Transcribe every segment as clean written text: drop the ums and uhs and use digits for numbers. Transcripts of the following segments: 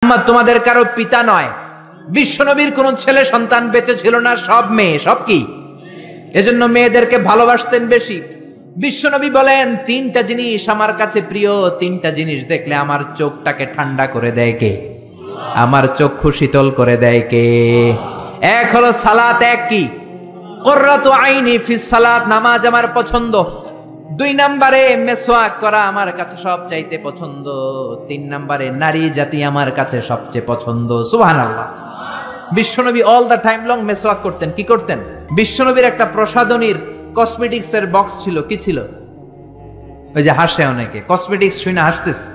মুহাম্মদ তোমাদের কারো পিতা নয়। বিশ্বনবীর কোন ছেলে সন্তান বেঁচে ছিল না, সব মেয়ে। সব কি? এজন্য মেয়েদেরকে ভালোবাসতেন বেশি। বিশ্বনবী বলেন, তিনটা জিনিস আমার কাছে প্রিয়, তিনটা জিনিস দেখলে আমার চোখটাকে ঠান্ডা করে দেয় কে? আমার চক্ষু শীতল করে দেয় কে? এক হলো সালাত, এক কি? কুররাতু আইনি ফিস সালাত, নামাজ আমার পছন্দ। দুই নম্বরে মেসওয়াক করা আমার কাছে সবচাইতে পছন্দ। তিন নম্বরে নারী জাতি আমার কাছে সবচেয়ে পছন্দ। সুবহানাল্লাহ। বিশ্বনবী অল দা টাইম লং মেসওয়াক করতেন। কি করতেন? বিশ্বনবীর একটা প্রসাধনীর কসমেটিক্স এর বক্স ছিল। কি ছিল? ওই যে হাসে অনেকে, কসমেটিক্স শুনে হাসতেছে।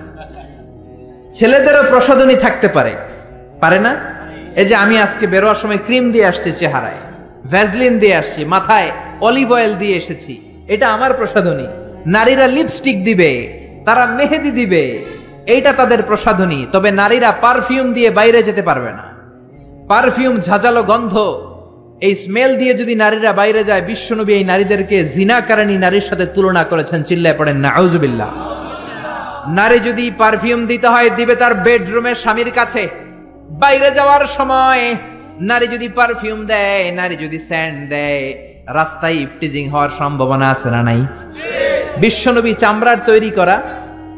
ছেলেদেরও প্রসাধনী থাকতে পারে, পারে না? এই যে আমি আজকে বেরোয়ার সময় ক্রিম দিয়ে আসছি চেহারায়, ভ্যাসলিন দিয়ে আসছি, মাথায় অলিভ অয়েল দিয়ে এসেছি, এটা আমার প্রসাধনী। নারীরা লিপস্টিক দিবে, তারা মেহেদি দিবে, এইটা তাদের প্রসাধনী। তবে নারীরা পারফিউম দিয়ে বাইরে যেতে পারবে না। পারফিউম, ঝাঁঝালো গন্ধ, এই স্মেল দিয়ে যদি নারীরা বাইরে যায়, বিশ্বনবী এই নারীদেরকে জিনাকারিনী নারীর সাথে তুলনা করেছেন। চিল্লায় পড়েন নাউজুবিল্লাহ। নারী যদি পারফিউম দিতে হয়, দিবে তার বেডরুমের স্বামীর কাছে। বাইরে যাওয়ার সময় নারী যদি পারফিউম দেয়, নারী যদি সেন্ট দেয়, রাস্তায় ইফটিজিং হওয়ার সম্ভাবনা আছে না নাই? বিশ্বনবী চামড়ার তৈরি করা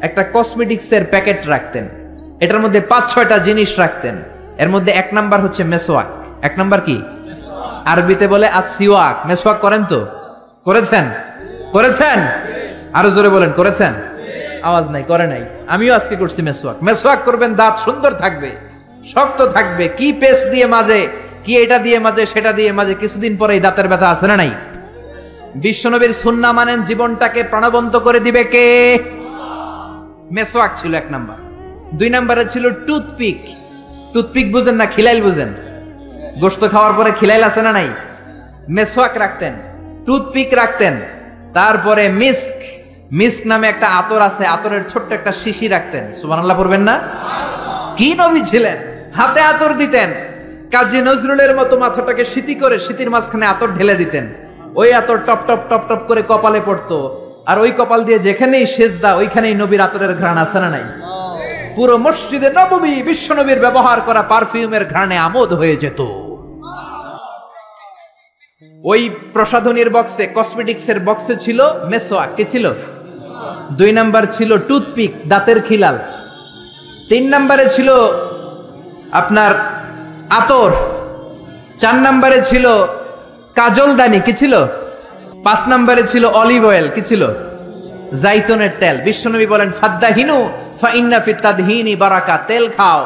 একটা কসমেটিক্সের প্যাকেট রাখতেন। এটার মধ্যে 5-6টা জিনিস রাখতেন। এর মধ্যে এক নাম্বার হচ্ছে মেসওয়াক। এক নাম্বার কি? আরবিতে বলে আসিওয়াক। মেসওয়াক করেন তো? করেছেন? করেছেন? আরো জোরে বলেন, করেছেন? আওয়াজ নাই, করে নাই। আমিও আজকে করছি মেসওয়াক। মেসওয়াক করবেন, দাঁত সুন্দর থাকবে, শক্ত থাকবে। কি পেস্ট দিয়ে মাঝে, কি এটা দিয়ে মাঝে, সেটা দিয়ে মাঝে, কিছুদিন পরে এই দাঁতের ব্যথা আছে না নাই? বিশ্বনবীর সুন্নাহ মানেন, জীবনটাকে প্রাণবন্ত করে দিবে কে? মেসওয়াক ছিল এক নাম্বার। দুই নাম্বারে ছিল টুথপিক। টুথপিক বুঝেন না? খিলাইল বুঝেন? গোশত খাওয়ার পরে খিলাইল আছে না নাই? মেসওয়াক রাখতেন, টুথপিক রাখতেন। তারপরে মিস্ক, মিস্ক নামে একটা আতর আছে, আতরের ছোট্ট একটা শিশি রাখতেন। সুবহানাল্লাহ পড়বেন না? কি নবী ছিলেন! হাতে আতর দিতেন। কাজী নজরুলের মতো মাথাটাকে সিতি করে সিতির মাঝখানে আতর ঢেলে দিতেন। ওই আতর টপ টপ টপ টপ করে কপালে পড়তো। আর ওই কপাল দিয়ে যেখানেই সেজদা, ওইখানেই নবীর আতরের ঘ্রাণ আছে না নাই? পুরো মসজিদে নববী বিশ্বনবীর ব্যবহার করা পারফিউমের ঘ্রাণে আমোদ হয়ে যেত। ওই প্রসাধনীর বক্সে, কসমেটিক্সের বক্সে ছিল মেসওয়াক। কি ছিল? দুই নাম্বার ছিল টুথপিক, দাঁতের খিলাল। তিন নাম্বারে ছিল আপনার আতর। চার নাম্বারে ছিল কাজলদানি। কি ছিল? 5 নাম্বারে ছিল অলিভ অয়েল। কি ছিল? জাইতুনের তেল। বিশ্বনবী বলেন, ফাদ্দাহিনু ফাইন্না ফিত তাদহিনি বারাকা। তেল খাও,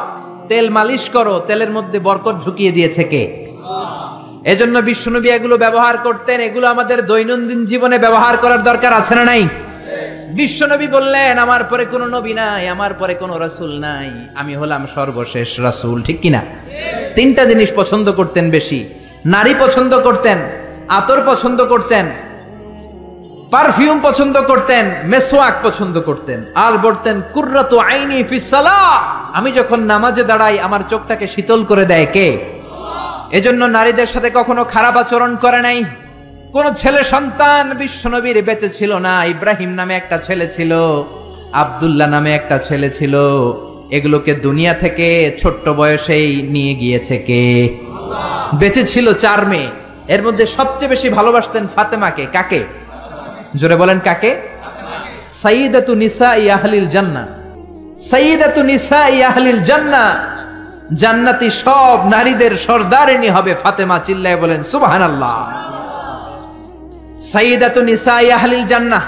তেল মালিশ করো, তেলের মধ্যে বরকত ঢুকিয়ে দিয়েছে কে? এজন্য বিশ্বনবী এগুলো ব্যবহার করতেন। এগুলো আমাদের দৈনন্দিন জীবনে ব্যবহার করার দরকার আছে না নাই? বিশ্বনবী বললেন, আমার পরে কোনো নবী নাই, আমার পরে কোনো রাসূল নাই, আমি হলাম সর্বশেষ রাসূল। ঠিক কিনা? তিনটা জিনিস পছন্দ করতেন বেশি। নারী পছন্দ করতেন, আতর পছন্দ করতেন, পারফিউম পছন্দ করতেন, মেসওয়াক পছন্দ করতেন। আর বলতেন, কুররাতু আইনি ফিস সালাহ, আমি যখন নামাজে দাঁড়াই আমার চোখটাকে শীতল করে দেয় কে? এজন্য নারীদের সাথে কখনো খারাপ আচরণ করে নাই। কোন ছেলে সন্তান বিশ্বনবীর বেঁচে ছিল না। ইব্রাহিম নামে একটা ছেলে ছিল, আব্দুল্লাহ নামে একটা ছেলে ছিল। এগুলোকে দুনিয়া থেকে ছোট্ট বয়সেই নিয়ে গিয়েছে কে? বেঁচে ছিল 4 মেয়ে। এর মধ্যে সবচেয়ে বেশি ভালোবাসতেন ফাতেমাকে। কাকে? জোরে বলেন, কাকে? সাইয়্যিদাতু নিসাই আহলিল জান্নাহ। সাইয়্যিদাতু নিসাই আহলিল জান্নাহ, জান্নাতি সব নারীদের সর্দারিনী হবে ফাতেমা। চিল্লায় বলেন সুবহানাল্লাহ। সাইয়্যিদাতু নিসাই আহলিল জান্নাহ।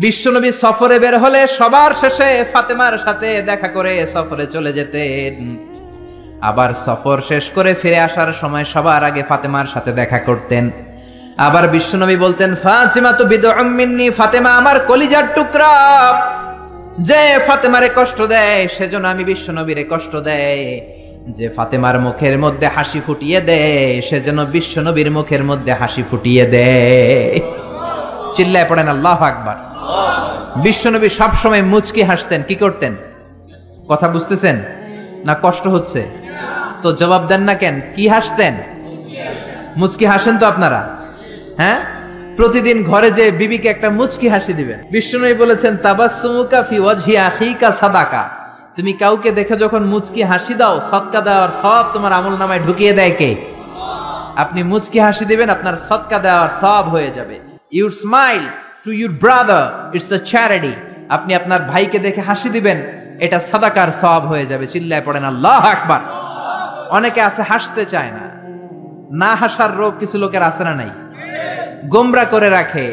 বিশ্বনবী সফরে বের হলে সবার শেষে ফাতেমার সাথে দেখা করে সফরে চলে যেতেন। আবার সফর শেষ করে ফিরে আসার সময় সবার আগে ফাতেমার সাথে দেখা করতেন। আবার বিশ্বনবী বলতেন, ফাতিমা তু বিদউম মিন্নি, ফাতেমা আমার কলিজার টুকরা। যে ফাতেমারে কষ্ট দেয় সেজন্য আমি বিশ্বনবীরে কষ্ট দেয়। যে ফাতেমার মুখের মধ্যে হাসি ফুটিয়ে দেয় সেজন্য বিশ্বনবীর মুখের মধ্যে হাসি ফুটিয়ে দেয়। চিল্লায় পড়েন আল্লাহু আকবার। বিশ্বনবী সবসময় মুচকি হাসতেন। কি করতেন? কথা বুঝতেছেন না? কষ্ট হচ্ছে তো জবাব দেন না কেন? কি হাসতেন? মুচকি হাসেন তো আপনারা? হ্যাঁ, প্রতিদিন ঘরে যে বিবিকে একটা মুচকি হাসি দিবেন। বিশ্বনবী বলেছেন, তাবাসসুমুকা ফি ওয়াজহি আখিকা সাদাকা। তুমি কাউকে দেখে যখন মুচকি হাসি দাও, সদকা দেওয়ার সব তোমার আমলনামায় ঢুকিয়ে দেয় কে? আপনি মুচকি হাসি দিবেন, আপনার সদকা দেওয়ার সব হয়ে যাবে। Your smile to your brother, it's a charity. আপনি আপনার ভাইকে দেখে হাসি দিবেন, এটা সাদাকার সওয়াব হয়ে যাবে। চিল্লায় পড়েন আল্লাহু আকবার। অনেকে আছে হাসতে চায় না, না হাসার রোগ কিছু লোকের আছে না নাই? গোমরা করে রাখে,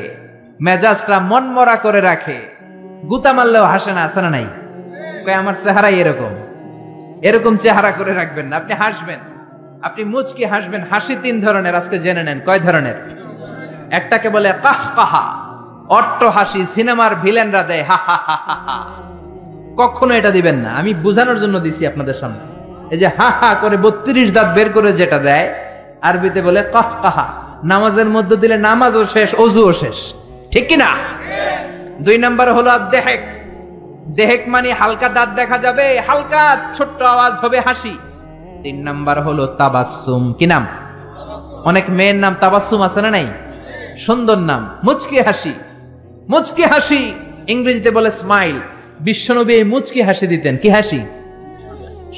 মেজাজটা মনমরা করে রাখে, গুতা মারলেও হাসে না, আছে না নাই? আমার চেহারাই এরকম, এরকম চেহারা করে রাখবেন না। আপনি হাসবেন, আপনি মুচকি হাসবেন। হাসি তিন ধরনের, আজকে জেনে নেন কয় ধরনের। একটাকে বলে কাহকাহা, অট্ট হাসি, সিনেমার ভিলেনরা দেয় হা হা হা হা হা। কখনো এটা দিবেন না, আমি বোঝানোর জন্য দিছি আপনাদের সামনে। এই যে হা হা করে 32 দাঁত বের করে যেটা দেয়, আরবিতে বলে কাহকাহা। নামাজের মধ্যে দিলে নামাজও শেষ, অজুও শেষ, ঠিক কিনা? 2 নাম্বার হলো দেহেক। দেহেক মানে হালকা দাঁত দেখা যাবে, হালকা ছোট্ট আওয়াজ হবে হাসি। 3 নাম্বার হলো তাবাসসুম। কি নাম? অনেক মেয়ের নাম তাবাসসুম আছে না নাই? সুন্দর নাম, মুচকি হাসি। মুচকি হাসি ইংরেজিতে বলে স্মাইল। বিশ্বনবী এই মুচকি হাসি দিতেন। কি হাসি?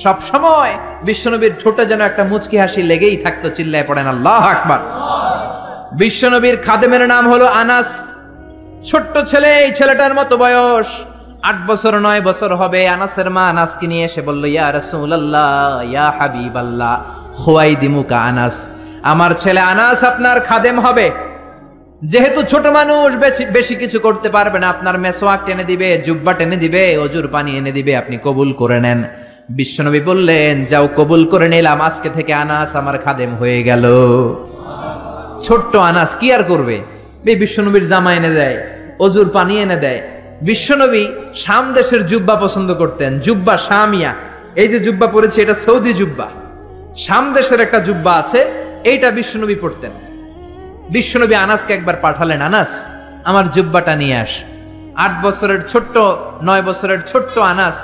সব সময় বিশ্বনবীর ঠোঁটে যেন একটা মুচকি হাসি লেগেই থাকতো। চিল্লায় পড়েন আল্লাহু আকবার। বিশ্বনবীর খাদেমের নাম হলো আনাস। ছোট্ট ছেলে, এই ছেলেটার মতো বয়স, 8 বছর 9 বছর হবে। আনাসের মা আনাসকে নিয়ে এসে বলল, ইয়া রাসূলুল্লাহ, ইয়া হাবিবাল্লাহ, খুয়াইদিমুকা আনাস, আমার ছেলে আনাস আপনার খাদেম হবে। যেহেতু ছোট মানুষ, বেশি কিছু করতে পারবে না, আপনার মেসওয়াক টেনে দিবে, জুব্বা টেনে দিবে, অজুর পানি এনে দিবে, আপনি কবুল করে নেন। বিশ্বনবী বললেন, যাও কবুল করে নিলাম, আজকে থেকে আনাস আমার খাদেম হয়ে গেল। ছোট্ট আনাস কি আর করবে? বিশ্বনবীর জামা এনে দেয়, অজুর পানি এনে দেয়। বিশ্বনবী শাম দেশের জুব্বা পছন্দ করতেন, জুব্বা শামিয়া। এই যে জুব্বা পরেছে, এটা সৌদি জুব্বা। শাম দেশের একটা জুব্বা আছে, এইটা বিশ্বনবী পরতেন। বিশ্বনবী আনাসকে একবার পাঠালেন, আনাস আমার জুব্বাটা নিয়ে আস। 8 বছরের ছোট্ট, 9 বছরের ছোট্ট আনাস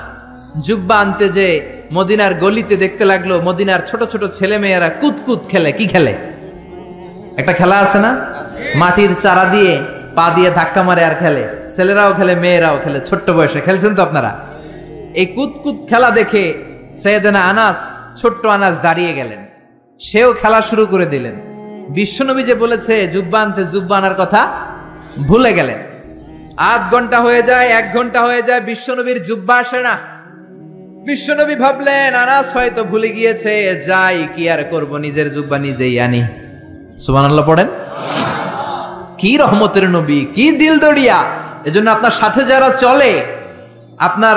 জুব্বা আনতে যে মদিনার গলিতে দেখতে লাগলো মদিনার ছোট ছোট ছেলে মেয়েরা কুতকুত খেলে। কি খেলে? একটা খেলা আছে না, মাটির চারা দিয়ে পা দিয়ে ধাক্কা মারে আর খেলে। ছেলেরাও খেলে, মেয়েরাও খেলে, ছোট্ট বয়সে খেলছেন তো আপনারা। এই কুতকুত খেলা দেখে সাইয়েদনা আনাস, ছোট্ট আনাস দাঁড়িয়ে গেলেন, সেও খেলা শুরু করে দিলেন। বিশ্বনবী যে বলেছে জুব্বা আনতে, জুব্বা আনার কথা ভুলে গেলেন। 8 ঘন্টা হয়ে যায়, 1 ঘন্টা হয়ে যায়, বিশ্বনবীর জুব্বা আসে না। বিশ্বনবী ভাবলেন আনাস হয়তো ভুলে গিয়েছে, যাই কি আর করব, নিজের জুব্বা নিজেই আনি। সুবহানাল্লাহ পড়েন। কি রহমতের নবী, কি দিল দড়িয়া। এজন্য আপনার সাথে যারা চলে, আপনার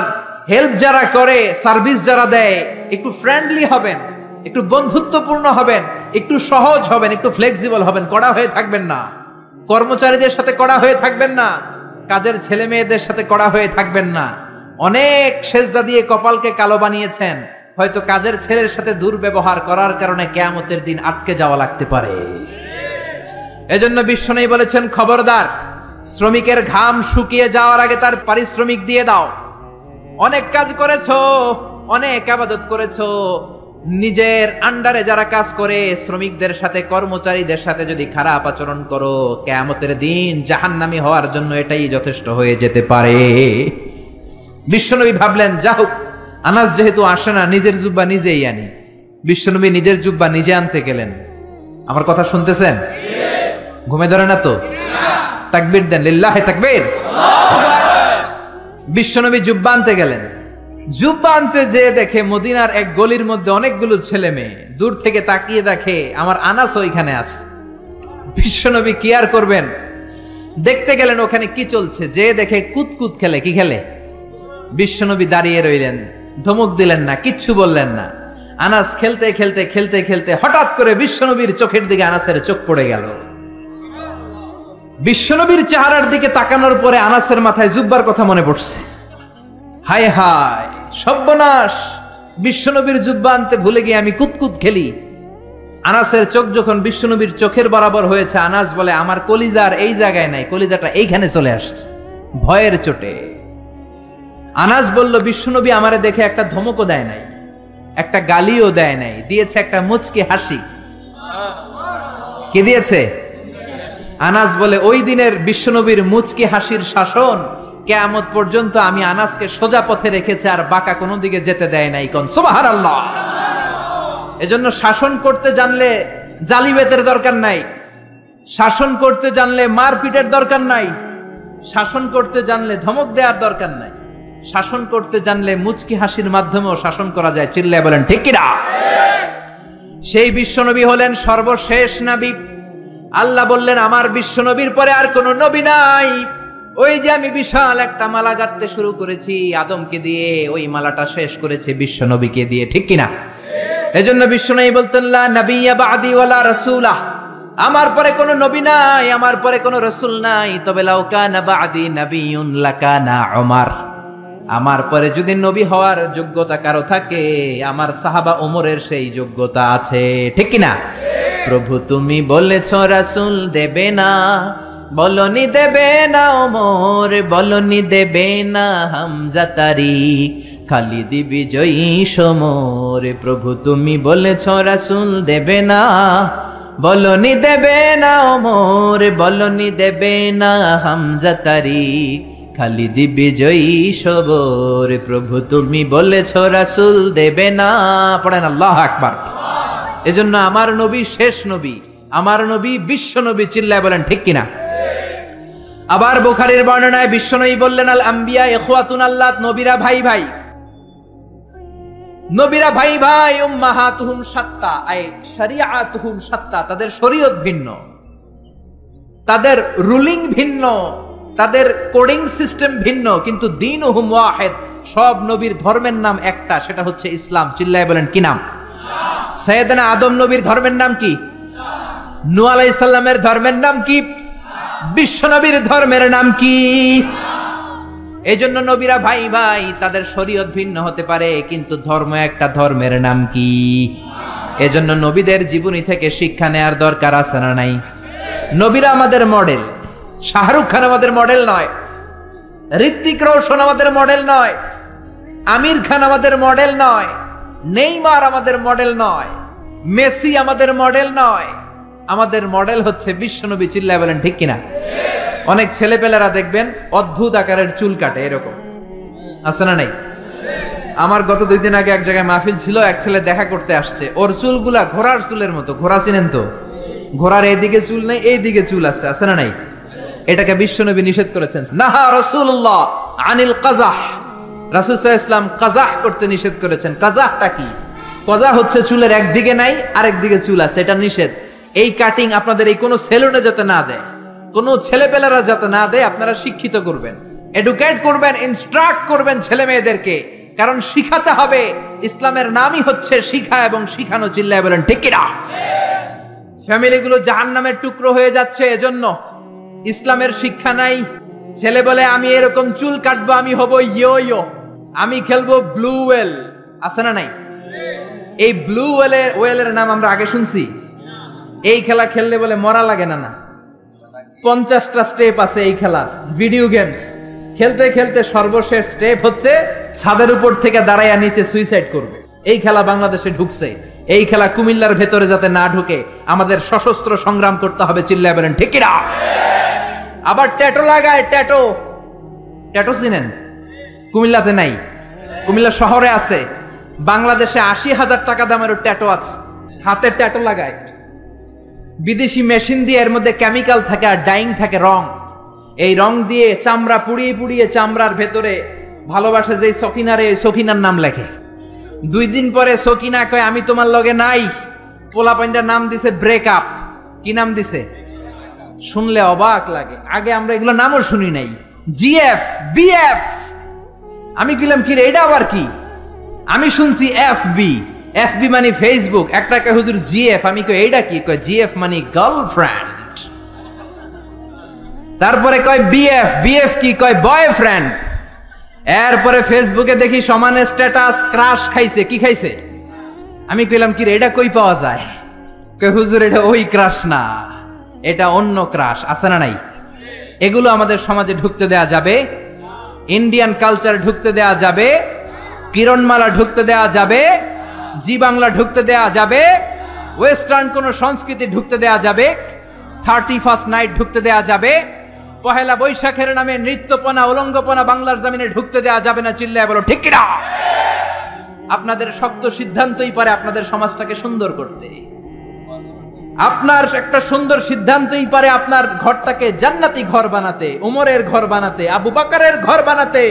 হেল্প যারা করে, সার্ভিস যারা দেয়, একটু ফ্রেন্ডলি হবেন, একটু বন্ধুত্বপূর্ণ হবেন, একটু সহজ হবেন, একটু ফ্লেক্সিবল হবেন। কড়া হয়ে থাকবেন না, কর্মচারীদের সাথে কড়া হয়ে থাকবেন না, কাজের ছেলে মেয়েদের সাথে কড়া হয়ে থাকবেন না। অনেক সেজদা দিয়ে কপালকে কালো বানিয়েছেন, হয়তো কাজের ছেলের সাথে দুর্ব্যবহার করার কারণে কিয়ামতের দিন আটকে যাওয়া লাগতে পারে। এজন্য বিশ্বনবী বলেছেন, খবরদার, শ্রমিকের ঘাম শুকিয়ে যাওয়ার আগে তার পারিশ্রমিক দিয়ে দাও। অনেক কাজ করেছো, অনেক ইবাদত করেছো, নিজের আন্ডারে যারা কাজ করে শ্রমিকদের সাথে, কর্মচারীদের সাথে যদি খারাপ আচরণ করো, কিয়ামতের দিন জাহান্নামী হওয়ার জন্য এটাই যথেষ্ট হয়ে যেতে পারে। বিশ্বনবী ভাবলেন, যা হোক, আনাস যেহেতু আসে না, নিজের জুব্বা নিজেই আনি। বিশ্বনবী নিজের জুব্বা নিজে আনতে গেলেন। আমার কথা শুনতেছেন? ঘুমে ধরে না তো? তাকবীর দেন, লিল্লাহি তাকবীর। বিশ্বনবী জুব্বা আনতে গেলেন। জুব্বা আনতে যে দেখে মদিনার এক গলির মধ্যে অনেকগুলো ছেলে মেয়ে, দূর থেকে তাকিয়ে দেখে আমার আনাস ওইখানে আছে। বিশ্বনবী কি আর করবেন, দেখতে গেলেন ওখানে কি চলছে। যে দেখে কুতকুত খেলে। কি খেলে? বিশ্বনবী দাঁড়িয়ে রইলেন, ধমক দিলেন না, কিচ্ছু বললেন না। আনাস খেলতে খেলতে খেলতে খেলতে হঠাৎ করে বিশ্বনবীর চোখের দিকে আনাসের চোখ পড়ে গেল। বিশ্বনবীর চেহারার দিকে তাকানোর পরে আনাসের মাথায় জুব্বার কথা মনে পড়ছে। হায় হায় সর্বনাশ, বিশ্বনবীর জুব্বা আনতে ভুলে গিয়ে আমি কুতকুত খেলি। আনাসের চোখ যখন বিশ্বনবীর চোখের বরাবর হয়েছে, আনাস বলে, আমার কলিজার এই জায়গায় নাই, কলিজাটা এইখানে চলে আসছে ভয়ের চোটে। আনাস বলল, বিশ্বনবী আমারে দেখে একটা ধমকও দেয় নাই, একটা গালিও দেয় নাই, দিয়েছে একটা মুচকি হাসি। কি দিয়েছে? আনাস বলে, ওই দিনের বিশ্বনবীর মুচকি হাসির শাসন কিয়ামত পর্যন্ত আমি আনাসকে সোজা পথে রেখেছি, আর বাঁকা কোনো দিকে যেতে দেয় নাই। কোন সুবহানাল্লাহ। এজন্য শাসন করতে জানলে জালিবেতের দরকার নাই, শাসন করতে জানলে মারপিটের দরকার নাই, শাসন করতে জানলে ধমক দেওয়ার দরকার নাই, শাসন করতে জানলে মুচকি হাসির মাধ্যমেও শাসন করা যায়। চিল্লায় বলেন ঠিক কিনা? সেই বিশ্বনবী হলেন সর্বশেষ নবী। আল্লাহ বললেন আমার বিশ্বনবীর পরে আর কোন নবী নাই। ওই যে আমি বিশাল একটা মালা গাঁথতে শুরু করেছি আদমকে দিয়ে, ওই মালাটা শেষ করেছে বিশ্বনবীকে দিয়ে। ঠিক কিনা? এজন্য বিশ্বনবী বলতেন লা নাবিয়্যা বা'দি ওয়ালা রাসূলাহ, আমার পরে কোনো নবী নাই, আমার পরে কোনো রাসূল নাই। তবে লাউ কানা বা'দি নাবিয়্যুন লাকানা উমর, আমার পরে যদি নবী হওয়ার যোগ্যতা কারো থাকে, আমার সাহাবা ওমরের সেই যোগ্যতা আছে। ঠিক কিনা? প্রভু তুমি বলেছ রাসূল দেবে না, বলনি দেবে না ওমর, বলনি দেবে না হামজা তারি, খালিদ বিজয়ী সমর। প্রভু তুমি বলেছ রাসূল দেবে না, বলনি দেবে না ওমর, বলনি দেবে না হামজা তারি, খালিদ বিজয়ী সবর। প্রভু তুমি বলেছ রাসূল দেবে না। পড়েন আল্লাহু আকবার। এজন্য আমার নবী শেষ নবী, আমার নবী বিশ্ব নবী। চিল্লায় বলেন ঠিক কিনা? আবার বুখারীর বর্ণনায় বিশ্বনবী বললেন আল আম্বিয়া ইখওয়াতুন আল্লাহ, নবীরা ভাই ভাই, নবীরা ভাই ভাই। উম্মাহাতুহুম শাত্তা আই শরিয়াতুহুম শাত্তা, তাদের শরীয়ত ভিন্ন, তাদের রুলিং ভিন্ন, তাদের কোডিং সিস্টেম ভিন্ন, কিন্তু দীনুহুম ওয়াহিদ, সব নবীর ধর্মের নাম একটা, সেটা হচ্ছে ইসলাম। চিল্লায় বলেন কি নাম? সাইয়েদনা আদম নবীর ধর্মের নাম কি? নূহ আলাইহিস সালামের ধর্মের নাম কি? বিশ্ব নবীর ধর্মের নাম কি? এজন্য নবীরা ভাই ভাই, তাদের শরীয়ত ভিন্ন হতে পারে কিন্তু ধর্ম একটা। ধর্মের নাম কি? এজন্য নবীদের জীবনী থেকে শিক্ষা নেয়ার দরকার আছে না নাই? নবীরা আমাদের মডেল। শাহরুখ খান আমাদের মডেল নয়, ঋত্বিক রোশন আমাদের মডেল নয়, আমির খান আমাদের মডেল নয়, নেইমার আমাদের মডেল নয়, মেসি আমাদের মডেল নয়। আমাদের মডেল হচ্ছে বিশ্বনবী। চিল্লায় বলেন ঠিক কিনা? অনেক ছেলেপেলেরা দেখবেন অদ্ভুত আকারের চুল কাটে, এরকম আছে না নাই? আমার গত 2 দিন আগে এক জায়গায় মাহফিল ছিল, এক ছেলে দেখা করতে আসছে, ওর চুলগুলা ঘোড়ার চুলের মতো। ঘোড়া চিনেন তো? ঘোড়ার এইদিকে চুল নেই, এইদিকে চুল আছে, আছে না নাই? এটাকে বিশ্বনবী নিষেধ করেছেন। নাহা রাসূলুল্লাহ আনিল কাযাহ, রাসূল সাল্লাল্লাহু আলাইহি ওয়াসাল্লাম কাযাহ করতে নিষেধ করেছেন। কাযাহটা কি? কাযাহ হচ্ছে চুলের একদিকে নাই আরেক দিকে চুল আছে, এটা নিষেধ। এই কাটিং আপনাদের এই কোন সেলুনে যাতে না দেয়, কোন ছেলেপেলেরা যাতে না দেয়। আপনারা শিক্ষিত করবেন, এডুকেট করবেন, ইনস্ট্রাক্ট করবেন ছেলে মেয়েদেরকে, কারণ শিখাতে হবে। ইসলামের নামই হচ্ছে শিখা এবং শিখানো। চিল্লায় বলেন ঠিক কিনা? ফ্যামিলিগুলো জাহান্নামের টুকরো হয়ে যাচ্ছে এজন্য। ইসলামের শিক্ষা নাই। ছেলে বলে আমি এরকম চুল কাটবো, আমি হব ইয়ো ইয়ো, আমি খেলবো ব্লু ওয়েল, আছে না নাই? এই ব্লু ওয়েলের নাম আমরা আগে শুনছি। এই খেলা খেললে বলে মরা লাগে না। না, 50টা স্টেপ আছে এই খেলার। ভিডিও গেমস খেলতে খেলতে সর্বশেষ স্টেপ হচ্ছে ছাদের উপর থেকে দাঁড়াইয়া নিচে সুইসাইড করবে। এই খেলা বাংলাদেশে ঢুকছে। এই খেলা কুমিল্লার ভেতরে যাতে না ঢুকে আমাদের সশস্ত্র সংগ্রাম করতে হবে। চিল্লায় বলেন ঠিক কিনা? আবার ট্যাটু লাগায়। ট্যাটু চিনেন? কুমিল্লাতে নাই, কুমিল্লা শহরে আছে। বাংলাদেশে 80,000 টাকা দামের ট্যাটু আছে, হাতে ট্যাটু লাগায়। বিদেশি মেশিন দিয়ে এর মধ্যে কেমিক্যাল থাকে আর ডাইং থাকে, রং। এই রং দিয়ে চামড়া পুড়িয়ে পুড়িয়ে চামড়ার ভেতরে ভালোবাসে যে সকিনারে, এই সকিনার নাম লেখে। 2 দিন পরে সকিনা কয় আমি তোমার লগে নাই। পোলাপাইনটার নাম দিছে ব্রেকআপ। কি নাম দিছে? শুনলে অবাক লাগে। আগে আমরা এগুলো নামও শুনি নাই। GF, BF. আমি কইলাম কি রে, এটা আবার কি? আমি শুনছি এফবি। এফবি মানে ফেসবুক। একটা কয় হুজুর জিএফ। আমি কই এইটা কি? কয় জিএফ মানে গার্লফ্রেন্ড। তারপরে কয় বিএফ। বিএফ কি? কয় বয়ফ্রেন্ড। এরপরে ফেসবুকে দেখি সমানে স্ট্যাটাস ক্রাশ খাইছে। কি খাইছে? আমি কইলাম কি রে, এটা কই পাওয়া যায়? কয় হুজুর এটা ওই ক্রাশ না, এটা অন্য ক্রাশ। আছে না নাই? এগুলো আমাদের সমাজে ঢুকতে দেয়া যাবে? ইন্ডিয়ান কালচার ঢুকতে দেয়া যাবে? কিরণমালা ঢুকতে দেয়া যাবে? জি বাংলা ঢুকতে দেয়া যাবে? ওয়েস্টার্ন কোন সংস্কৃতি ঢুকতে দেয়া যাবে? 31st নাইট ঢুকতে দেয়া যাবে? পহেলা বৈশাখের নামে নৃত্যপনা উলঙ্গপনা বাংলার জমিনে ঢুকতে দেওয়া যাবে না, চিল্লায় বলো ঠিক কিনা? আপনাদের শক্ত সিদ্ধান্তই পারে আপনাদের সমাজটাকে সুন্দর করতে। আপনার একটা সুন্দর সিদ্ধান্তই পারে আপনার ঘরটাকে জান্নাতি ঘর বানাতে, উমরের ঘর বানাতে, আবু বকরের ঘর বানাতে,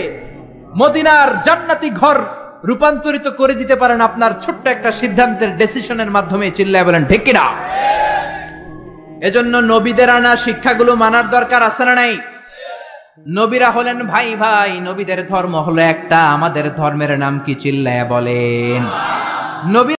মদিনার জান্নাতি ঘর রূপান্তরিত করে দিতে পারেন আপনার ছোট্ট একটা সিদ্ধান্তের ডিসিশনের মাধ্যমে, চিল্লায় বলেন ঠিক কিনা? এজন্য নবীদের আনা শিক্ষাগুলো মানার দরকার আছে না নাই? নবীরা হলেন ভাই ভাই, নবীদের ধর্ম হলো একটা, আমাদের ধর্মের নাম কি চিল্লায় বলেন? নবী